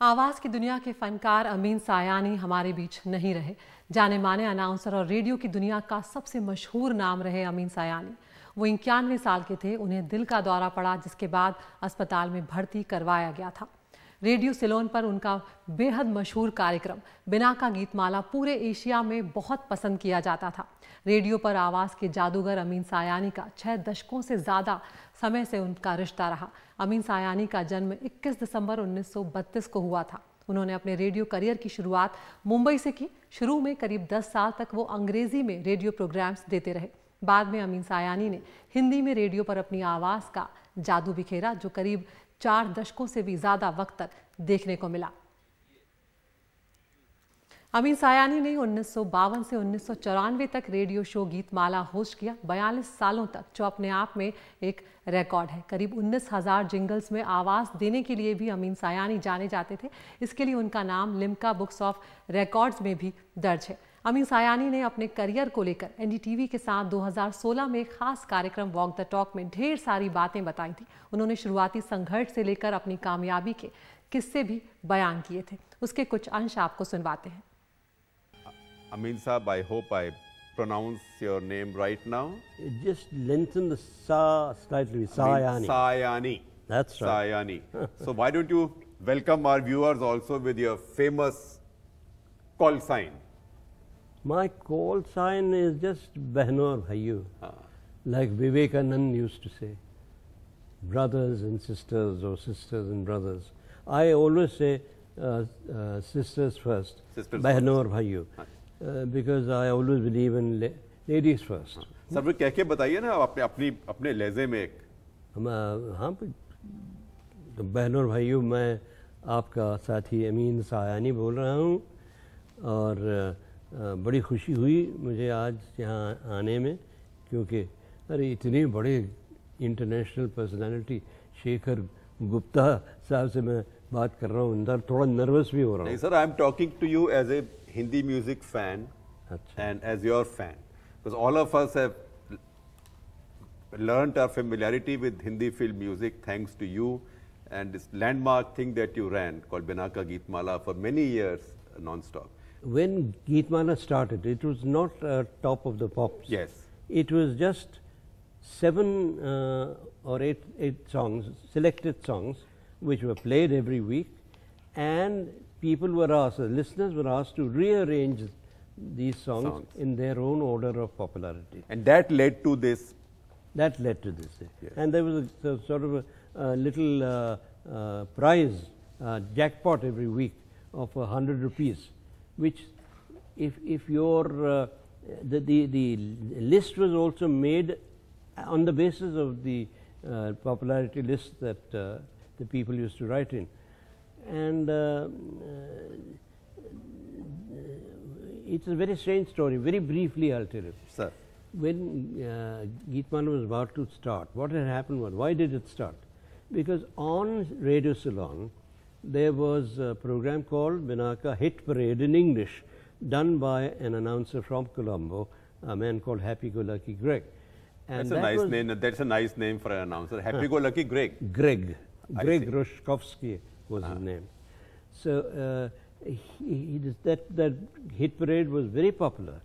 आवाज़ की दुनिया के फनकार अमीन सायानी हमारे बीच नहीं रहे। जाने माने अनाउंसर और रेडियो की दुनिया का सबसे मशहूर नाम रहे अमीन सायानी। वो 91 साल के थे। उन्हें दिल का दौरा पड़ा, जिसके बाद अस्पताल में भर्ती करवाया गया था। रेडियो सिलोन पर उनका बेहद मशहूर कार्यक्रम बिना का गीतमाला पूरे एशिया में बहुत पसंद किया जाता था। रेडियो पर आवाज़ के जादूगर अमीन सायानी का 6 दशकों से ज़्यादा समय से उनका रिश्ता रहा। अमीन सायानी का जन्म 21 दिसंबर 1932 को हुआ था। उन्होंने अपने रेडियो करियर की शुरुआत मुंबई से की। शुरू में करीब 10 साल तक वो अंग्रेजी में रेडियो प्रोग्राम्स देते रहे। बाद में अमीन सायानी ने हिंदी में रेडियो पर अपनी आवाज़ का जादू बिखेरा, जो करीब 4 दशकों से भी ज़्यादा वक्त तक देखने को मिला। अमीन सायानी ने 1952 से 1994 तक रेडियो शो गीतमाला होस्ट किया। 42 सालों तक, जो अपने आप में एक रिकॉर्ड है। करीब 19,000 जिंगल्स में आवाज़ देने के लिए भी अमीन सायानी जाने जाते थे। इसके लिए उनका नाम लिम्का बुक्स ऑफ रिकॉर्ड्स में भी दर्ज है। अमीन सायानी ने अपने करियर को लेकर एनडीटीवी के साथ 2016 में एक खास कार्यक्रम वॉक द टॉक में ढेर सारी बातें बताई थी। उन्होंने शुरुआती संघर्ष से लेकर अपनी कामयाबी के किस्से भी बयान किए थे। उसके कुछ अंश आपको सुनवाते हैं। Ameen Saab, I hope I pronounce your name right now. Just lengthen the sa slightly. Sayani. Sayani. That's right. Sayani. So why don't you welcome our viewers also with your famous call sign? My call sign is just Behno aur Bhaiyo, like Vivekanand used to say, brothers and sisters or sisters and brothers. I always say sisters first, Behno aur Bhaiyo. Because I always believe in ladies first. Sir वो कह के बताइए ना अपने लहजे में एक। हाँ, तो बहनों और भाइयों, मैं आपका साथी अमीन सायानी बोल रहा हूँ और बड़ी खुशी हुई मुझे आज यहाँ आने में, क्योंकि अरे इतने बड़े इंटरनेशनल पर्सनालिटी शेखर गुप्ता साहब से मैं बात कर रहा हूँ। अंदर थोड़ा नर्वस भी हो रहा हूँ। नहीं sir, I am talking to you as a Hindi music fan and as your fan, because all of us have learnt our familiarity with Hindi film music thanks to you and this landmark thing that you ran called Bina Ka Geetmala for many years non-stop. When Geetmala started, it was not top of the pops. Yes. It was just 7 or 8 songs, selected songs, which were played every week, and people were asked, listeners were asked to rearrange these songs in their own order of popularity. And that led to this? That led to this. Yes. And there was a sort of a little prize, jackpot every week of 100 rupees, which if your, the list was also made on the basis of the popularity list that the people used to write in. And it's a very strange story. Very briefly, I'll tell you. Sir. When Geetmala was about to start, what had happened was, why did it start? Because on Radio Ceylon, there was a program called Binaka Hit Parade in English, done by an announcer from Colombo, a man called Happy Go Lucky Greg. And that's a nice name. That's a nice name for an announcer. Happy Go Lucky Greg. Greg Roshkovsky was his name. So that hit parade was very popular,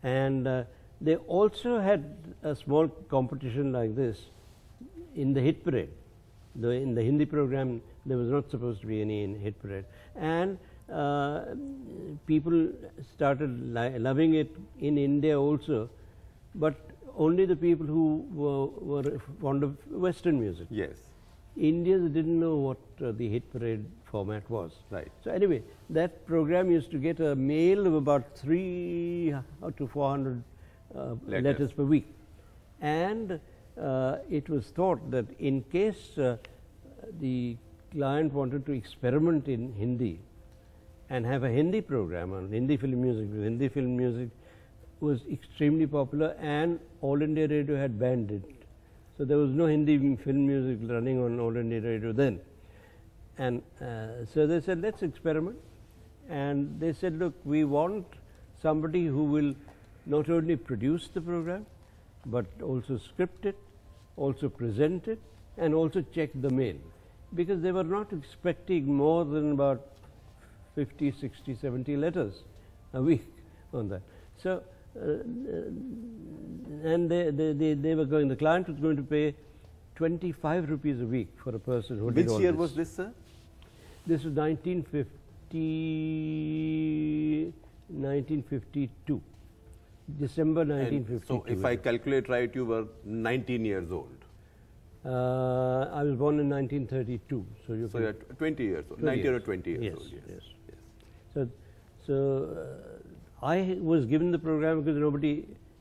and they also had a small competition like this in the hit parade. In the Hindi program, there was not supposed to be any in hit parade, and people started loving it in India also, but only the people who were fond of Western music. Yes. Indians didn't know what the hit parade format was. Right. So anyway, that program used to get a mail of about 300 to 400 letters per week, and it was thought that in case the client wanted to experiment in Hindi and have a Hindi program on Hindi film music, because Hindi film music was extremely popular and All India Radio had banned it. So there was no Hindi film music running on All India Radio then. And so they said, let's experiment. And they said, look, we want somebody who will not only produce the program, but also script it, also present it, and also check the mail. because they were not expecting more than about 50, 60, 70 letters a week on that. So, and they were going, the client was going to pay 25 rupees a week for a person who did all this. Which year was this, sir? This was 1952, December 1952. So if I calculate right, you were 19 years old. I was born in 1932. So you're 20 years old, 19 or 20 years old. Yes. So I was given the program because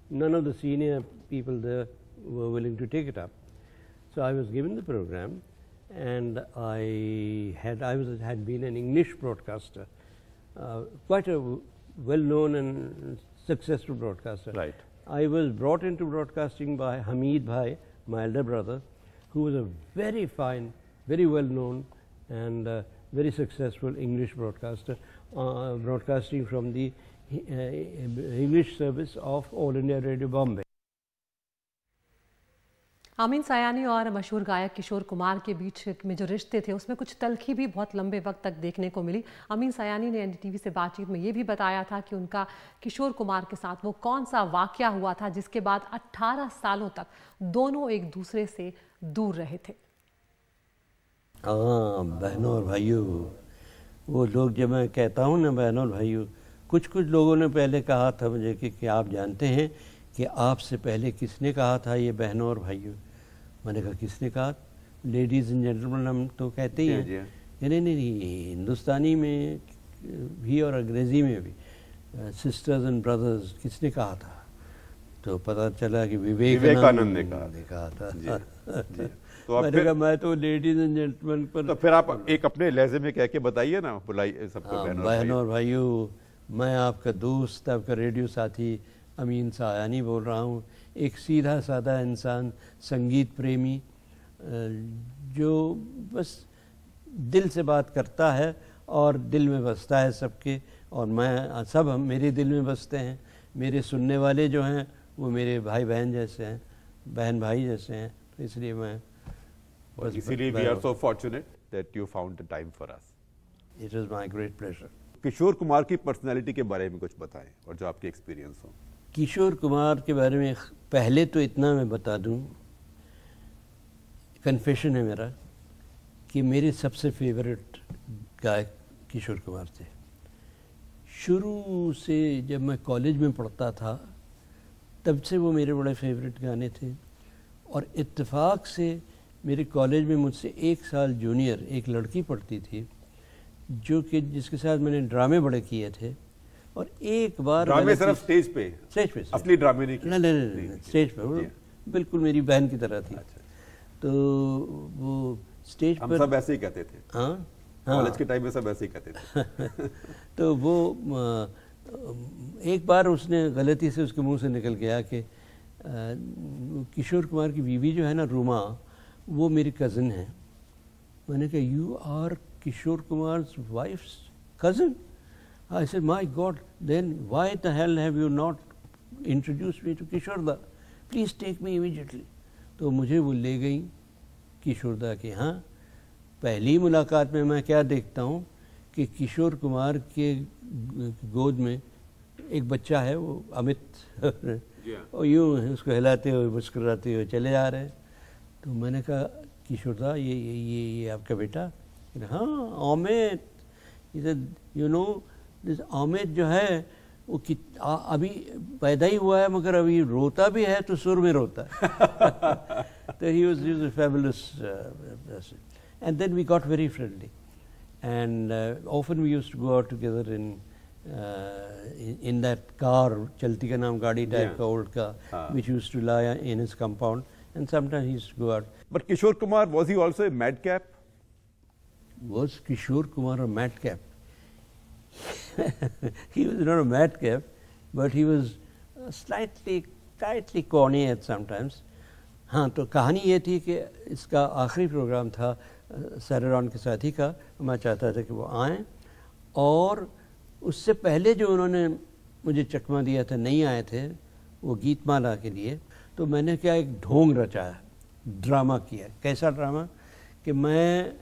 none of the senior people there were willing to take it up. So I was given the program, and I had been an English broadcaster, quite a well-known and successful broadcaster. Right. I was brought into broadcasting by Hamid Bhai, my elder brother, who was a very fine, very well-known and very successful English broadcaster, broadcasting from the English service of All India Radio Bombay. Amin Sayani और मशहूर गायक किशोर कुमार के बीच में जो रिश्ते थे उसमें कुछ तल्खी भी बहुत लंबे वक्त तक देखने को मिली। अमीन सयानी ने एनडीटीवी से बातचीत में ये भी बताया था कि उनका किशोर कुमार के साथ वो कौन सा वाकया हुआ था जिसके बाद 18 सालों तक दोनों एक दूसरे से दूर रहे थे। हाँ बहनों और भाइयों, वो लोग जब मैं कहता हूँ ना बहनों और भाइयों, कुछ लोगों ने पहले कहा था मुझे कि आप जानते हैं कि आपसे पहले किसने कहा था ये बहनों और भाइयों। मैंने कहा किसने कहा? लेडीज़ एंड जेंटलमैन हम तो कहते ही हैं। नहीं, हिंदुस्तानी में भी और अंग्रेज़ी में भी सिस्टर्स एंड ब्रदर्स किसने कहा था? तो पता चला कि विवेकानंद ने कहा था। तो मैंने कहा मैं तो लेडीज़ एंड जेंटलमैन पर। तो फिर आप एक अपने लहजे में कह के बताइए ना, बुलाइए सबको। बहनों और भाइयों, मैं आपका दोस्त, आपका रेडियो साथी अमीन सायानी बोल रहा हूँ। एक सीधा साधा इंसान, संगीत प्रेमी, जो बस दिल से बात करता है और दिल में बसता है सबके, और मैं सब हम मेरे दिल में बसते हैं। मेरे सुनने वाले जो हैं वो मेरे भाई बहन जैसे हैं, बहन भाई जैसे हैं। तो इसलिए मैं इसीलिए we are so fortunate that you found the time for us. It is my great pleasure. Kishore Kumar की पर्सनैलिटी के बारे में कुछ बताएं और जो आपके एक्सपीरियंस हो। किशोर कुमार के बारे में पहले तो इतना मैं बता दूं, कन्फेशन है मेरा कि मेरे सबसे फेवरेट गायक किशोर कुमार थे। शुरू से जब मैं कॉलेज में पढ़ता था तब से वो मेरे बड़े फेवरेट गाने थे। और इत्तेफाक से मेरे कॉलेज में मुझसे 1 साल जूनियर एक लड़की पढ़ती थी जो कि जिसके साथ मैंने ड्रामे बड़े किए थे। और एक बार ड्रामे सिर्फ स्टेज पे असली ड्रामे नहीं, स्टेज पे बिल्कुल मेरी बहन की तरह थी। तो वो स्टेज पर हम सब ऐसे ही कहते थे। हाँ, कॉलेज के टाइम में सब ऐसे ही कहते थे। तो वो एक बार उसने गलती से उसके मुंह से निकल गया कि किशोर कुमार की बीवी जो है ना रूमा, वो मेरी कज़न है। मैंने कहा you are Kishore Kumar's wife's cousin? I said, my God, then why the hell have you not introduced me to Kishorda? Please take me immediately. तो मुझे वो ले गई किशोरदा के यहाँ। पहली मुलाकात में मैं क्या देखता हूँ कि किशोर कुमार के गोद में एक बच्चा है, वो अमित, और यूँ उसको हिलाते हुए मुस्कुराते हुए चले आ रहे हैं। तो मैंने कहा किशोरदा ये आपका बेटा? हाँ Amit. You know this Amit जो है वो अभी पैदा ही हुआ है मगर अभी रोता भी है तो सुर में रोता है। तो he was a fabulous person. And then we got very friendly, and often we used to go out together in that car, चलती का नाम गाड़ी type का old car, which used to lie in his compound, and sometimes he used to go out. But Kishore Kumar, was he also a madcap? Was Kishore Kumar a madcap? He was not a madcap, but he was slightly corny at sometimes. हाँ, तो कहानी ये थी कि इसका आखिरी programme था सैररॉन के साथी का। मैं चाहता था कि वो आएँ, और उससे पहले जो उन्होंने मुझे चकमा दिया था, नहीं आए थे वो गीतमाला के लिए, तो मैंने क्या एक ढोंग रचाया, ड्रामा किया। कैसा ड्रामा कि मैं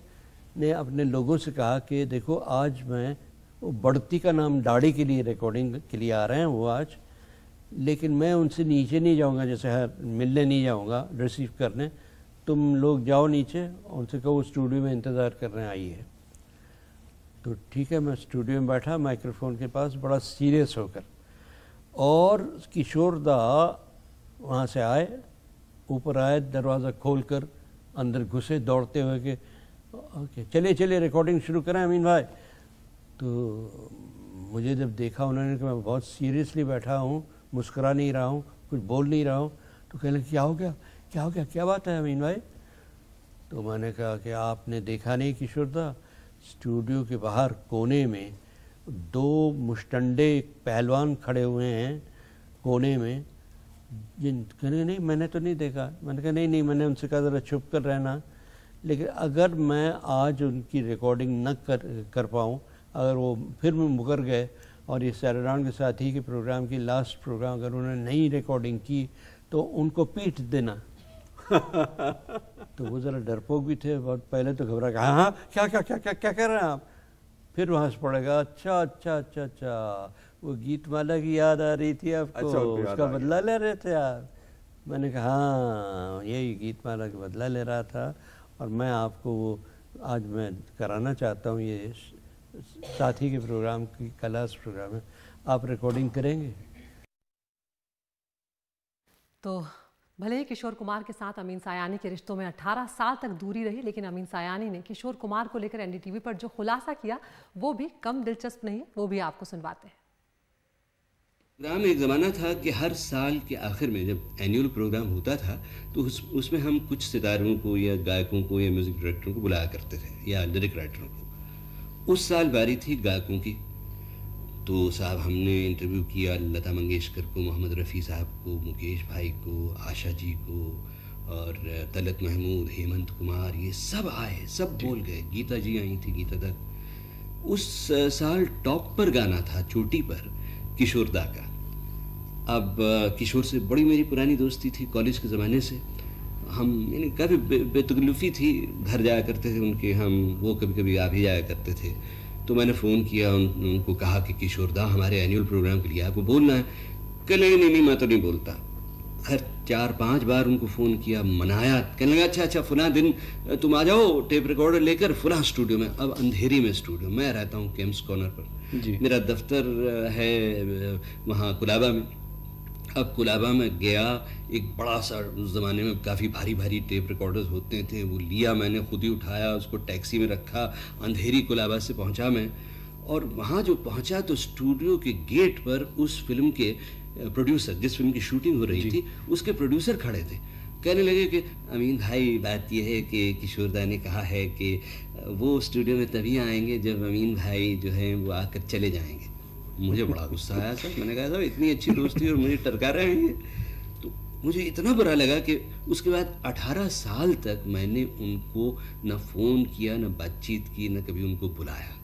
ने अपने लोगों से कहा कि देखो आज मैं, वो बढ़ती का नाम दाढ़ी के लिए रिकॉर्डिंग के लिए आ रहे हैं वो आज, लेकिन मैं उनसे नीचे नहीं जाऊंगा, जैसे मिलने नहीं जाऊंगा, रिसीव करने। तुम लोग जाओ नीचे, उनसे कहो स्टूडियो में इंतज़ार कर रहे हैं, आइए। तो ठीक है, मैं स्टूडियो में बैठा माइक्रोफोन के पास बड़ा सीरियस होकर, और किशोर दा वहाँ से आए, ऊपर आए, दरवाज़ा खोलकर अंदर घुसे दौड़ते हुए कि ओके चलिए चलिए रिकॉर्डिंग शुरू करें अमीन भाई। तो मुझे जब देखा उन्होंने कि मैं बहुत सीरियसली बैठा हूँ, मुस्कुरा नहीं रहा हूँ, कुछ बोल नहीं रहा हूँ, तो कहने लगे क्या हो गया, क्या हो गया, क्या बात है अमीन भाई? तो मैंने कहा कि आपने देखा नहीं किशोर दा, स्टूडियो के बाहर कोने में 2 मुश्तंडे पहलवान खड़े हुए हैं कोने में, जिन कहने नहीं मैंने तो नहीं देखा। मैंने कहा नहीं, मैंने उनसे कहा ज़रा छुप कर रहना, लेकिन अगर मैं आज उनकी रिकॉर्डिंग न कर पाऊँ, अगर वो फिर मुकर गए और ये सैटरडे के साथी के प्रोग्राम की लास्ट प्रोग्राम अगर उन्होंने नई रिकॉर्डिंग की तो उनको पीट देना। तो वो ज़रा डरपोक भी थे बहुत, पहले तो घबरा गया, हाँ क्या क्या क्या क्या क्या कर रहे हैं आप? फिर वहाँ से पड़ेगा, अच्छा अच्छा अच्छा अच्छा, वो गीतमाला की याद आ रही थी आपको? अच्छा, उसका बदला ले रहे थे आप? मैंने कहा हाँ, यही गीतमाला का बदला ले रहा था, और मैं आपको वो आज मैं कराना चाहता हूँ, ये साथी के प्रोग्राम की कलास प्रोग्राम है, आप रिकॉर्डिंग करेंगे? तो भले ही किशोर कुमार के साथ अमीन सायानी के रिश्तों में 18 साल तक दूरी रही, लेकिन अमीन सायानी ने किशोर कुमार को लेकर एनडीटीवी पर जो खुलासा किया वो भी कम दिलचस्प नहीं है, वो भी आपको सुनवाते हैं। प्रोग्राम एक ज़माना था कि हर साल के आखिर में जब एनुअल प्रोग्राम होता था तो उसमें हम कुछ सितारों को या गायकों को या म्यूज़िक डायरेक्टरों को बुलाया करते थे या लिरिक राइटरों को। उस साल बारी थी गायकों की, तो साहब हमने इंटरव्यू किया लता मंगेशकर को, मोहम्मद रफ़ी साहब को, मुकेश भाई को, आशा जी को, और तलत महमूद, हेमंत कुमार, ये सब आए, सब बोल गए। गीता जी आई थी, गीता दत्त। उस साल टॉप पर गाना था, चोटी पर, किशोर दा का। अब किशोर से बड़ी मेरी पुरानी दोस्ती थी कॉलेज के ज़माने से, हम यानी काफ़ी बेतकल्लुफ़ी थी, घर जाया करते थे उनके हम, वो कभी कभी आ भी जाया करते थे। तो मैंने फ़ोन किया, उनको कहा कि किशोर दा हमारे एनुअल प्रोग्राम के लिए आपको बोलना है। कहने लगे नहीं मैं तो नहीं बोलता। खैर 4-5 बार उनको फ़ोन किया, मनाया, कहने लगा अच्छा फुला दिन तुम आ जाओ टेप रिकॉर्डर लेकर फुला स्टूडियो में। अब अंधेरी में स्टूडियो, मैं रहता हूँ केम्स कॉर्नर पर, मेरा दफ्तर है वहाँ कुलाबा में। अब कुलाबा में गया, एक बड़ा सा, उस ज़माने में काफ़ी भारी भारी टेप रिकॉर्डर्स होते थे, वो लिया मैंने, खुद ही उठाया, उसको टैक्सी में रखा, अंधेरी कुलाबा से पहुंचा मैं। और वहाँ जो पहुंचा तो स्टूडियो के गेट पर उस फिल्म के प्रोड्यूसर, जिस फिल्म की शूटिंग हो रही थी उसके प्रोड्यूसर खड़े थे। कहने लगे कि अमीन भाई बात यह है कि किशोर दा ने कहा है कि वो स्टूडियो में तभी आएंगे जब अमीन भाई जो है वो आकर चले जाएंगे। मुझे बड़ा गुस्सा आया सर, मैंने कहा साहब इतनी अच्छी दोस्ती और मुझे टरका रहे हैं। तो मुझे इतना बुरा लगा कि उसके बाद 18 साल तक मैंने उनको न फ़ोन किया, न बातचीत की, न कभी उनको बुलाया।